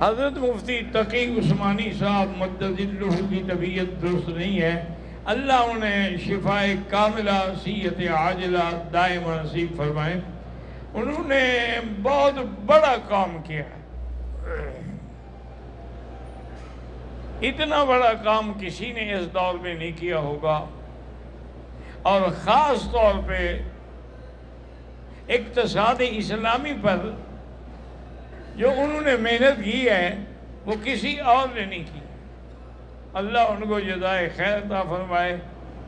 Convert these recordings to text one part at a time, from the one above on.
حضرت مفتی تقی عثمانی صاحب مددلہ کی طبیعت درست نہیں ہے، اللہ انہیں شفاء کاملہ صحت عاجلہ دائمہ نصیب فرمائے۔ انہوں نے بہت بڑا کام کیا ہے، اتنا بڑا کام کسی نے اس دور میں نہیں کیا ہوگا، اور خاص طور پہ اقتصاد اسلامی پر جو انہوں نے محنت کی ہے وہ کسی اور نے نہیں کی۔ اللہ ان کو جزائے خیر عطا فرمائے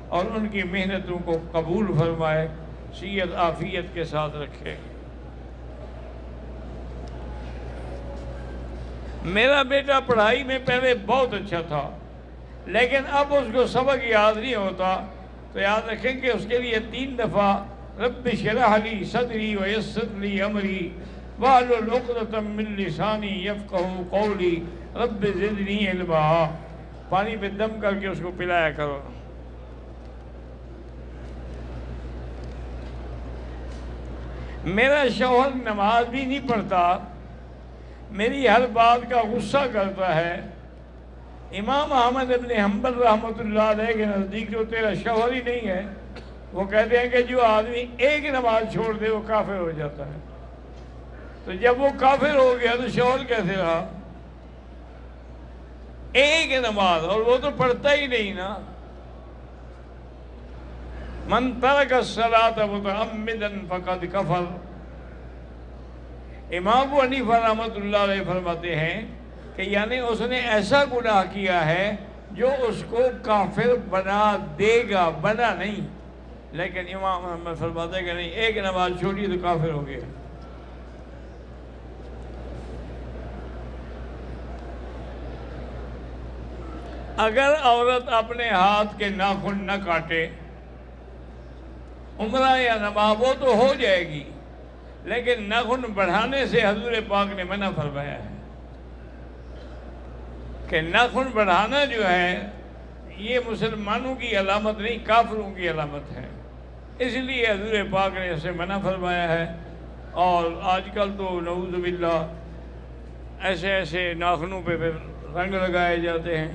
اور ان کی محنتوں کو قبول فرمائے، صحت عافیت کے ساتھ رکھے۔ میرا بیٹا پڑھائی میں پہلے بہت اچھا تھا، لیکن اب اس کو سبق یاد نہیں ہوتا، تو یاد رکھیں کہ اس کے لیے 3 دفعہ رب اشرح لی صدری ویسر لی امری واحلل عقدۃ من لسانی یفقہوا قولی رب زدنی علما، پانی پہ دم کر کے اس کو پلایا کرو۔ میرا شوہر نماز بھی نہیں پڑھتا، میری ہر بات کا غصہ کرتا ہے۔ امام احمد ابن حنبل رحمۃ اللہ علیہ کے نزدیک جو تیرا شوہر ہی نہیں ہے، وہ کہتے ہیں کہ جو آدمی ایک نماز چھوڑ دے وہ کافر ہو جاتا ہے۔ تو جب وہ کافر ہو گیا تو شوہر کیسے رہا؟ ایک نماز، اور وہ تو پڑھتا ہی نہیں نا۔ من ترک الصلاۃ متعمدا فقد کفر۔ امام ابو حنیفہ رحمۃ اللہ علیہ فرماتے ہیں کہ یعنی اس نے ایسا گناہ کیا ہے جو اس کو کافر بنا دے گا، بنا نہیں۔ لیکن امام احمد فرماتے ہیں کہ نہیں، ایک نماز چھوڑی تو کافر ہو گیا۔ اگر عورت اپنے ہاتھ کے ناخن نہ کاٹے، عمرہ یا نماز وہ تو ہو جائے گی، لیکن ناخن بڑھانے سے حضور پاک نے منع فرمایا ہے کہ ناخن بڑھانا جو ہے یہ مسلمانوں کی علامت نہیں، کافروں کی علامت ہے، اس لیے حضور پاک نے اسے منع فرمایا ہے۔ اور آج کل تو نعوذ باللہ ایسے ایسے ناخنوں پہ رنگ لگائے جاتے ہیں۔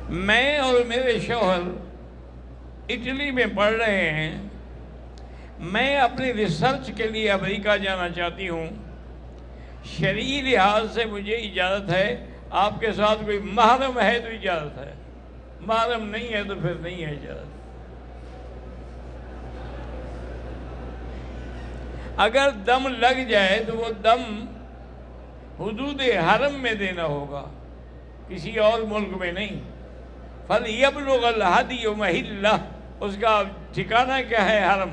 میں اور میرے شوہر اٹلی میں پڑھ رہے ہیں، میں اپنی ریسرچ کے لیے امریکہ جانا چاہتی ہوں، شرعی لحاظ سے مجھے اجازت ہے، آپ کے ساتھ کوئی محرم ہے تو اجازت ہے، محرم نہیں ہے تو پھر نہیں ہے اجازت۔ اگر دم لگ جائے تو وہ دم حدود حرم میں دینا ہوگا، کسی اور ملک میں نہیں۔ فَلْيَبْلُغَ الْهَدْيُ مَحِلَّهُ، اس کا ٹھکانہ کیا ہے؟ حرم۔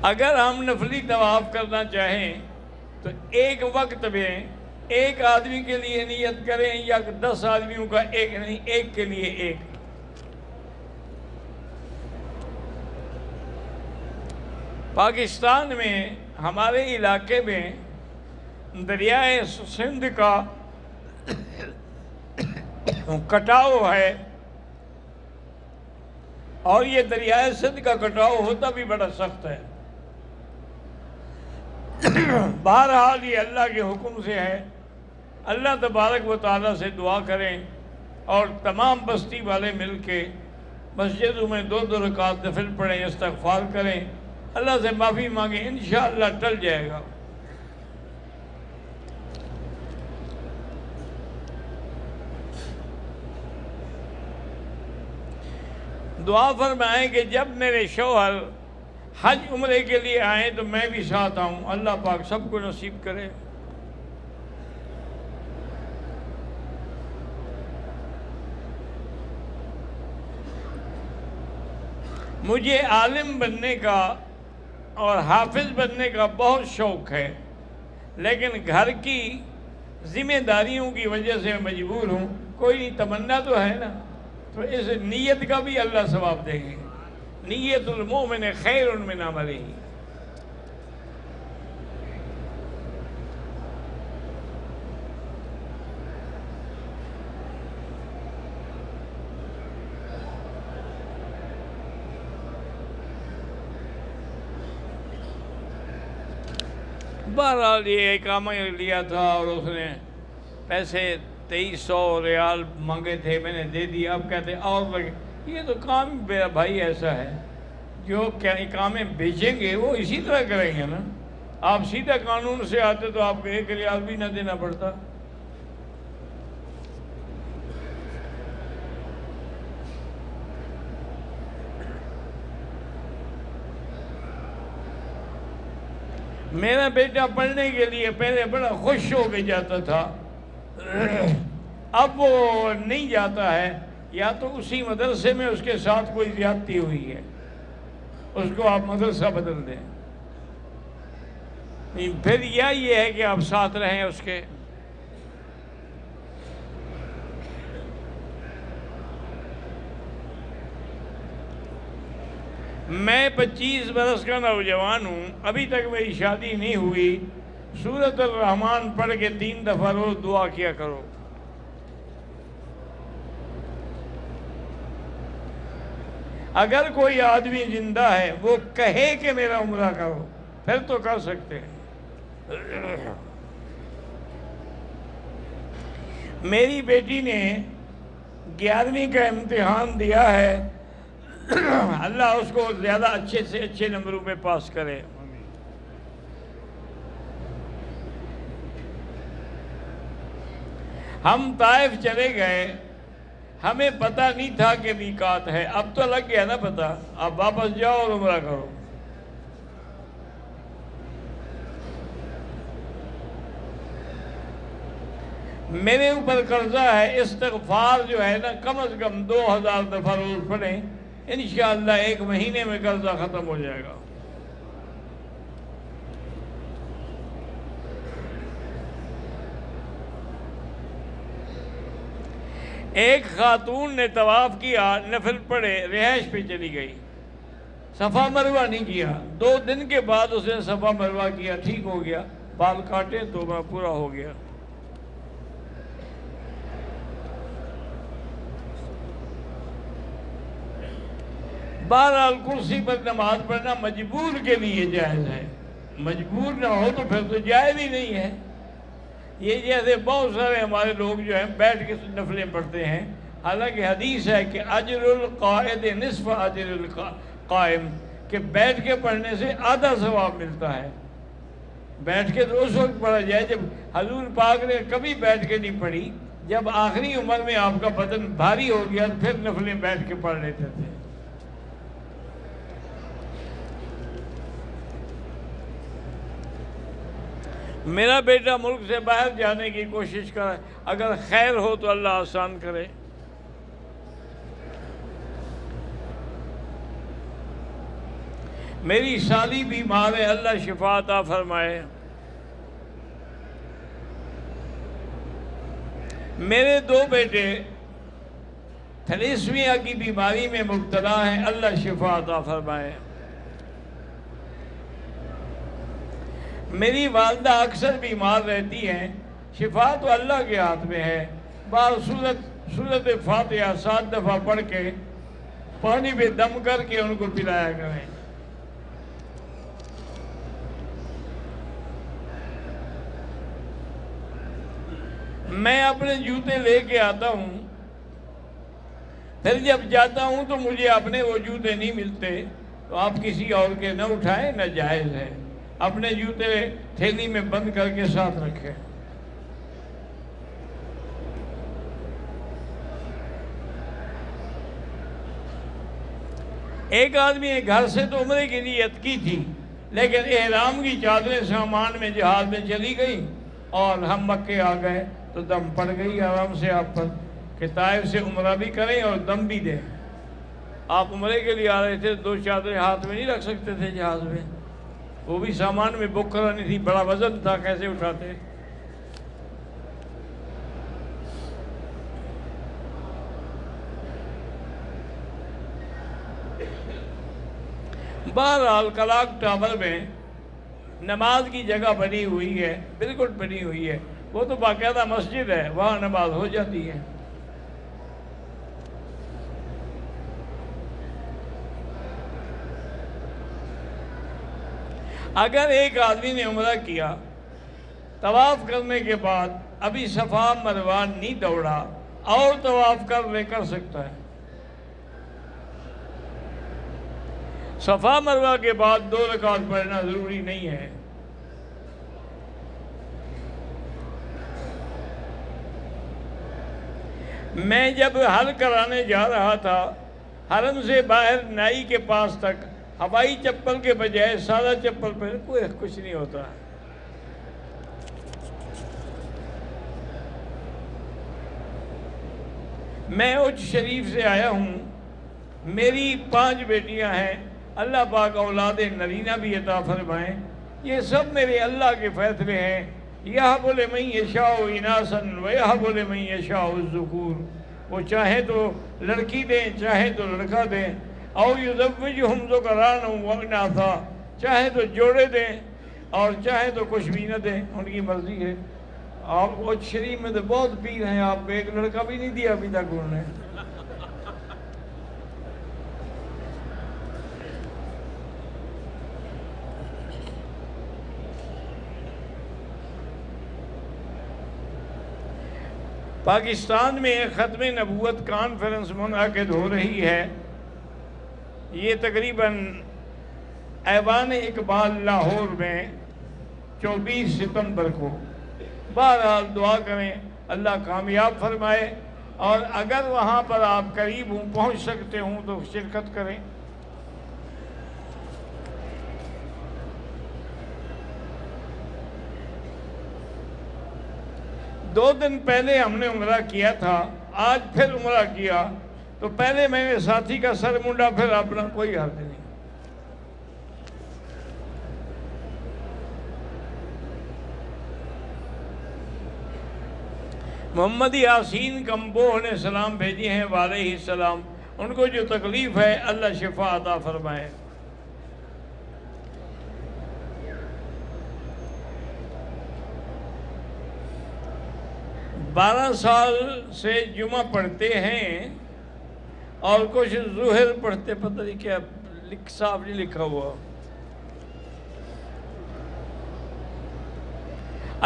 اگر ہم نفلی طواف کرنا چاہیں تو ایک وقت میں ایک آدمی کے لیے نیت کریں یا 10 آدمیوں کا ایک نہیں، ایک کے لیے ایک۔ پاکستان میں ہمارے علاقے میں دریائے سندھ کا کٹاؤ ہے، اور یہ دریائے سندھ کا کٹاؤ ہوتا بھی بڑا سخت ہے۔ بہرحال یہ اللہ کے حکم سے ہے۔ اللہ تبارک و تعالیٰ سے دعا کریں اور تمام بستی والے مل کے مسجدوں میں 2 رکعت نفل پڑھیں، استغفار کریں، اللہ سے معافی مانگیں، انشاءاللہ ٹل جائے گا۔ دعا فرمائیں کہ جب میرے شوہر حج عمرے کے لیے آئیں تو میں بھی ساتھ آؤں، اللہ پاک سب کو نصیب کرے۔ مجھے عالم بننے کا اور حافظ بننے کا بہت شوق ہے، لیکن گھر کی ذمہ داریوں کی وجہ سے مجبور ہوں۔ کوئی تمنا تو ہے نا، تو اس نیت کا بھی اللہ ثواب دیں گے۔ نیت المومن خیر من عملہ۔ بہرحال یہ اقامہ لیا تھا اور اس نے پیسے 2300 ریال مانگے تھے، میں نے دے دیا. اب کہتے اور لگے. یہ تو کام میرا بھائی ایسا ہے، جو کیا اقامے بیچیں گے وہ اسی طرح کریں گے نا. آپ سیدھا قانون سے آتے تو آپ کو 1 ریال بھی نہ دینا پڑتا. میرا بیٹا پڑھنے کے لیے پہلے بڑا خوش ہو کے جاتا تھا، اب وہ نہیں جاتا ہے. یا تو اسی مدرسے میں اس کے ساتھ کوئی زیادتی ہوئی ہے، اس کو آپ مدرسہ بدل دیں. پھر یا یہ ہے کہ آپ ساتھ رہیں اس کے. میں 25 برس کا نوجوان ہوں، ابھی تک میری شادی نہیں ہوئی. سورۃ الرحمن پڑھ کے 3 دفعہ روز دعا کیا کرو. اگر کوئی آدمی زندہ ہے وہ کہے کہ میرا عمرہ کرو، پھر تو کر سکتے ہیں. میری بیٹی نے 11ویں کا امتحان دیا ہے، اللہ اس کو زیادہ اچھے سے اچھے نمبروں میں پاس کرے. ہم طائف چلے گئے، ہمیں پتہ نہیں تھا کہ میقات ہے. اب تو لگ گیا نا پتہ. اب واپس جاؤ اور عمرہ کرو. میرے اوپر قرضہ ہے، استغفار جو ہے نا کم از کم 2000 دفعہ روز پڑھیں، انشاءاللہ 1 مہینے میں قرضہ ختم ہو جائے گا. ایک خاتون نے طواف کیا، نفل پڑھے، رہائش پہ چلی گئی، صفا مروہ نہیں کیا. 2 دن کے بعد اس نے صفا مروہ کیا، ٹھیک ہو گیا، بال کاٹے تو پورا ہو گیا. بہرحال کرسی پر نماز پڑھنا مجبور کے لیے جائز ہے. مجبور نہ ہو تو پھر تو جائز ہی نہیں ہے. یہ جیسے بہت سارے ہمارے لوگ جو ہیں بیٹھ کے نفلیں پڑھتے ہیں، حالانکہ حدیث ہے کہ اجر القائد نصف اجر القائم، کہ بیٹھ کے پڑھنے سے آدھا ثواب ملتا ہے. بیٹھ کے تو اس وقت پڑھا جائے جب حضور پاک نے کبھی بیٹھ کے نہیں پڑھی. جب آخری عمر میں آپ کا بدن بھاری ہو گیا پھر نفلیں بیٹھ کے پڑھ لیتے تھے. میرا بیٹا ملک سے باہر جانے کی کوشش کرے، اگر خیر ہو تو اللہ آسان کرے. میری سالی بیمار ہے، اللہ شفا عطا فرمائے. میرے 2 بیٹے تھیلیسیمیا کی بیماری میں مبتلا ہیں، اللہ شفا عطا فرمائے. میری والدہ اکثر بیمار رہتی ہیں، شفا تو اللہ کے ہاتھ میں ہے. بعض سورت فاتحہ 7 دفعہ پڑھ کے پانی پہ دم کر کے ان کو پلایا کریں. میں اپنے جوتے لے کے آتا ہوں، پھر جب جاتا ہوں تو مجھے اپنے وہ جوتے نہیں ملتے، تو آپ کسی اور کے نہ اٹھائیں، نہ جائز ہے. اپنے جوتے تھیلی میں بند کر کے ساتھ رکھیں. ایک آدمی نے گھر سے تو عمرے کی نیت کی تھی، لیکن احرام کی چادریں سامان میں جہاز میں چلی گئی اور ہم مکے آ گئے تو دم پڑ گئی آرام سے آپ پر کہ طائف سے عمرہ بھی کریں اور دم بھی دیں. آپ عمرے کے لیے آ رہے تھے، 2 چادریں ہاتھ میں نہیں رکھ سکتے تھے جہاز میں، وہ بھی سامان میں بک کرانی تھی، بڑا وزن تھا، کیسے اٹھاتے. بہرحال کلاک ٹاور میں نماز کی جگہ بنی ہوئی ہے، بالکل بنی ہوئی ہے، وہ تو باقاعدہ مسجد ہے، وہاں نماز ہو جاتی ہے. اگر ایک آدمی نے عمرہ کیا، طواف کرنے کے بعد ابھی صفا مروہ نہیں دوڑا اور طواف کر سکتا ہے۔ صفا مروہ کے بعد 2 رکعت پڑھنا ضروری نہیں ہے۔ میں جب حل کرانے جا رہا تھا، حرم سے باہر نائی کے پاس تک ہوائی چپل کے بجائے سادہ چپل پہن، کوئی کچھ نہیں ہوتا۔ میں اچ شریف سے آیا ہوں، میری 5 بیٹیاں ہیں، اللہ پاک اولاد نرینہ بھی عطا فرمائیں، یہ سب میرے اللہ کے فیصلے ہیں۔ یہب لمن یشاء اناثا ویہب لمن یشاء الذکور، وہ چاہے تو لڑکی دیں چاہے تو لڑکا دیں، او یزوجہم ذکرانا واناثا، چاہے تو جوڑے دیں اور چاہے تو کچھ بھی نہ دیں، ان کی مرضی ہے۔ آپ وہ شریف میں تو بہت پیر ہیں، آپ کو ایک لڑکا بھی نہیں دیا ابھی تک انہوں نے۔ پاکستان میں ایک ختم نبوت کانفرنس منعقد ہو رہی ہے، یہ تقریباً ایوان اقبال لاہور میں 24 ستمبر کو۔ بہرحال دعا کریں اللہ کامیاب فرمائے، اور اگر وہاں پر آپ قریب ہوں پہنچ سکتے ہوں تو شرکت کریں۔ دو دن پہلے ہم نے عمرہ کیا تھا، آج پھر عمرہ کیا، تو پہلے میں نے ساتھی کا سر منڈا، پھر اپنا، کوئی حرج نہیں۔ محمد یاسین کمبوہ نے سلام بھیجی ہیں وعلیہ السلام، ان کو جو تکلیف ہے اللہ شفا عطا فرمائے۔ 12 سال سے جمعہ پڑھتے ہیں اور کچھ ظہر پڑھتے، پتہ نہیں کیا صاف نہیں لکھا ہوا۔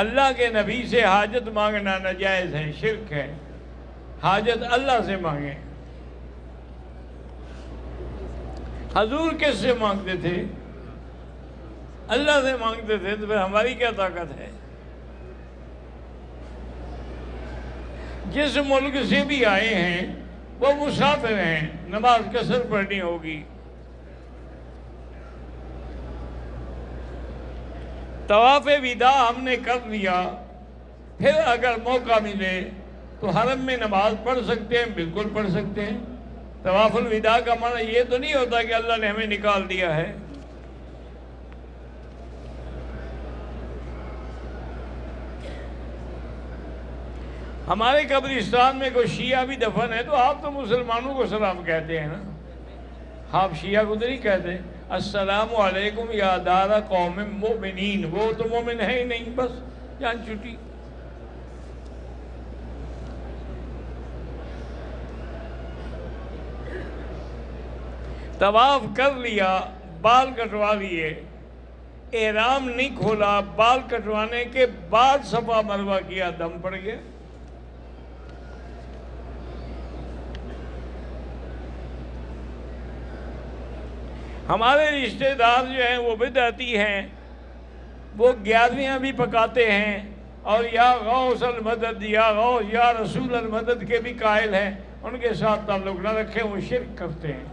اللہ کے نبی سے حاجت مانگنا ناجائز ہے، شرک ہے۔ حاجت اللہ سے مانگیں۔ حضور کس سے مانگتے تھے؟ اللہ سے مانگتے تھے، تو پھر ہماری کیا طاقت ہے؟ جس ملک سے بھی آئے ہیں وہ مسافر ہیں، نماز قصر پڑھنی ہوگی۔ طواف وداع ہم نے کر لیا، پھر اگر موقع ملے تو حرم میں نماز پڑھ سکتے ہیں، بالکل پڑھ سکتے ہیں۔ طواف الوداع کا معنی یہ تو نہیں ہوتا کہ اللہ نے ہمیں نکال دیا ہے۔ ہمارے قبرستان میں کوئی شیعہ بھی دفن ہے تو آپ تو مسلمانوں کو سلام کہتے ہیں نا، آپ شیعہ کو تو نہیں کہتے السلام علیکم یا دار قوم مؤمنین، وہ تو مومن ہے ہی نہیں، بس جان چھٹی۔ طواف کر لیا، بال کٹوا لیے، احرام نہیں کھولا، بال کٹوانے کے بعد صفا مروہ کیا، دم پڑ گیا۔ ہمارے رشتہ دار جو ہیں وہ بدعتی ہیں، وہ 11ویاں بھی پکاتے ہیں اور یا غوث المدد یا غوث یا رسول المدد کے بھی قائل ہیں، ان کے ساتھ تعلق نہ رکھیں، وہ شرک کرتے ہیں۔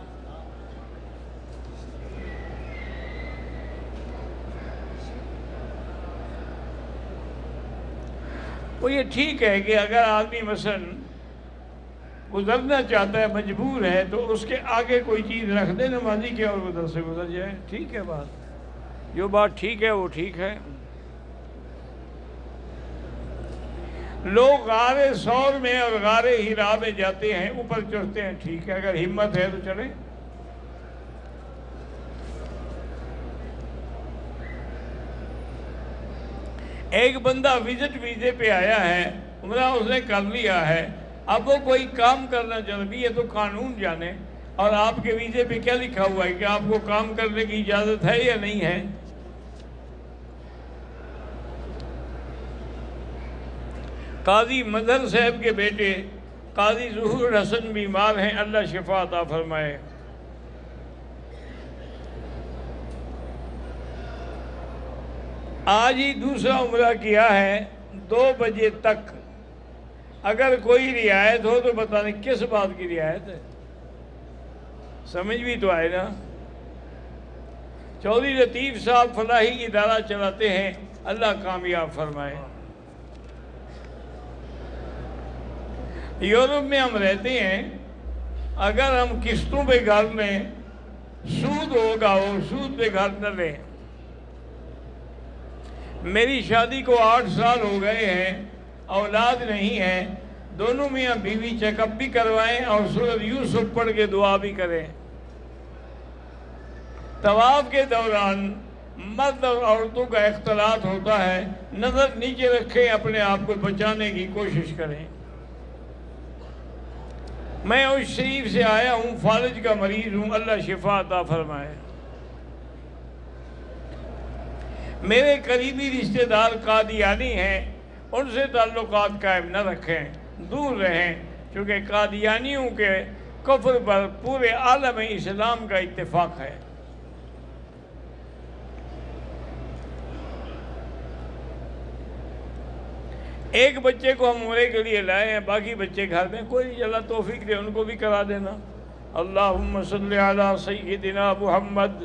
وہ یہ ٹھیک ہے کہ اگر آدمی مثلاً گزرنا چاہتا ہے، مجبور ہے، تو اس کے آگے کوئی چیز رکھ دے نمازی کے اور ادھر سے گزر جائے، ٹھیک ہے بات، جو بات ٹھیک ہے وہ ٹھیک ہے۔ لوگ غار ثور میں اور غار ہرا میں جاتے ہیں، اوپر چڑھتے ہیں، ٹھیک ہے، اگر ہمت ہے تو چڑھیں۔ ایک بندہ وزٹ ویزے پہ آیا ہے، عمرہ اس نے کر لیا ہے، اب وہ کوئی کام کرنا چاہتا ہے، یہ تو قانون جانے، اور آپ کے ویزے پہ کیا لکھا ہوا ہے کہ آپ کو کام کرنے کی اجازت ہے یا نہیں ہے؟ قاضی مظہر صاحب کے بیٹے قاضی ظہور حسن بیمار ہیں، اللہ شفا عطا فرمائے۔ آج ہی دوسرا عمرہ کیا ہے، 2 بجے تک اگر کوئی رعایت ہو تو بتا دیں کس بات کی رعایت ہے، سمجھ بھی تو آئے نا۔ چودھری لطیف صاحب فلاحی ادارہ چلاتے ہیں، اللہ کامیاب فرمائے۔ یورپ میں ہم رہتے ہیں، اگر ہم قسطوں پہ گھر لیں، سود ہوگا، وہ سود پہ گھر نہ لیں۔ میری شادی کو 8 سال ہو گئے ہیں، اولاد نہیں ہے، دونوں میاں بیوی چیک اپ بھی کروائیں اور سورۃ یوسف پڑھ کے دعا بھی کریں۔ طواف کے دوران مرد اور عورتوں کا اختلاط ہوتا ہے، نظر نیچے رکھیں، اپنے آپ کو بچانے کی کوشش کریں۔ میں اس شریف سے آیا ہوں، فالج کا مریض ہوں، اللہ شفا عطا فرمائے۔ میرے قریبی رشتہ دار قادیانی ہیں، ان سے تعلقات قائم نہ رکھیں، دور رہیں، چونکہ قادیانیوں کے کفر پر پورے عالم اسلام کا اتفاق ہے۔ ایک بچے کو ہم عمرے کے لیے لائے ہیں، باقی بچے گھر میں، کوئی اللہ توفیق دے ان کو بھی کرا دینا۔ اللہم صلی علی سیدنا محمد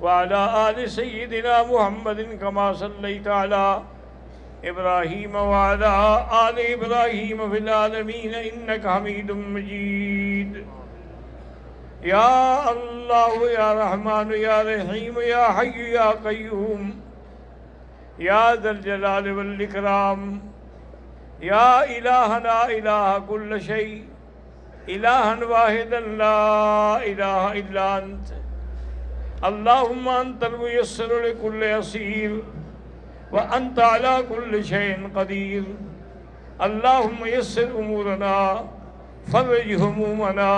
وعلی آل سیدنا محمد کما صلیت علی ابراہیم وعلی آل ابراہیم فی العالمین انک حمید مجید۔ یا اللہ یا رحمان یا رحیم یا حی یا قیوم یا ذا الجلال والاکرام، یا الہنا الہ کل شیء، الہا واحدا لا الہ الا انت، اللہم انت الميسر لكل عسیر وانت على كل شيء قدیر، اللہم یسر امورنا فرج همومنا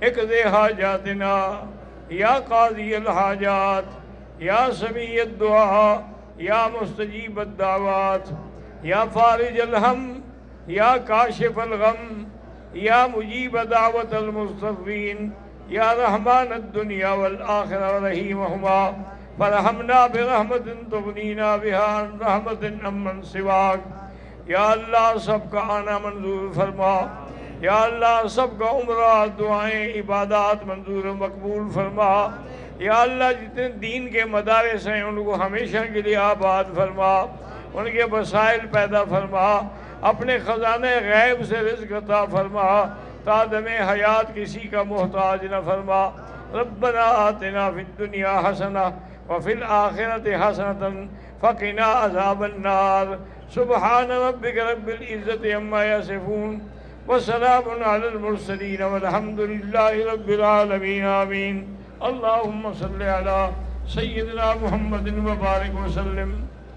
اقض حاجاتنا یا قاضی الحاجات یا سمیع الدعاء یا مستجیب الدعوات یا فارج الہم یا کاشف الغم یا مجیب دعوت المضطرین یا رحمان الدنیا والآخرہ ورحیمہما، فرحمنا برحمت تغنینا بہا عن رحمت امن سواک۔ یا اللہ سب کا آنا منظور فرما، یا اللہ سب کا عمرہ دعائیں عبادات منظور و مقبول فرما۔ یا اللہ جتنے دین کے مدارس ہیں ان کو ہمیشہ کے لیے آباد فرما، ان کے وسائل پیدا فرما، اپنے خزانے غیب سے رزق عطا فرما، تادم حیات کسی کا محتاج نہ فرما۔ ربنا آتنا فی الدنیا حسنہ وفی الآخرۃ حسنۃ فقنا عذاب النار۔ سبحان ربک رب العزۃ عما یصفون وسلام علی المرسلین والحمد للہ رب العالمین، آمین۔ اللہم صلی علی سیدنا محمد وبارک وسلم۔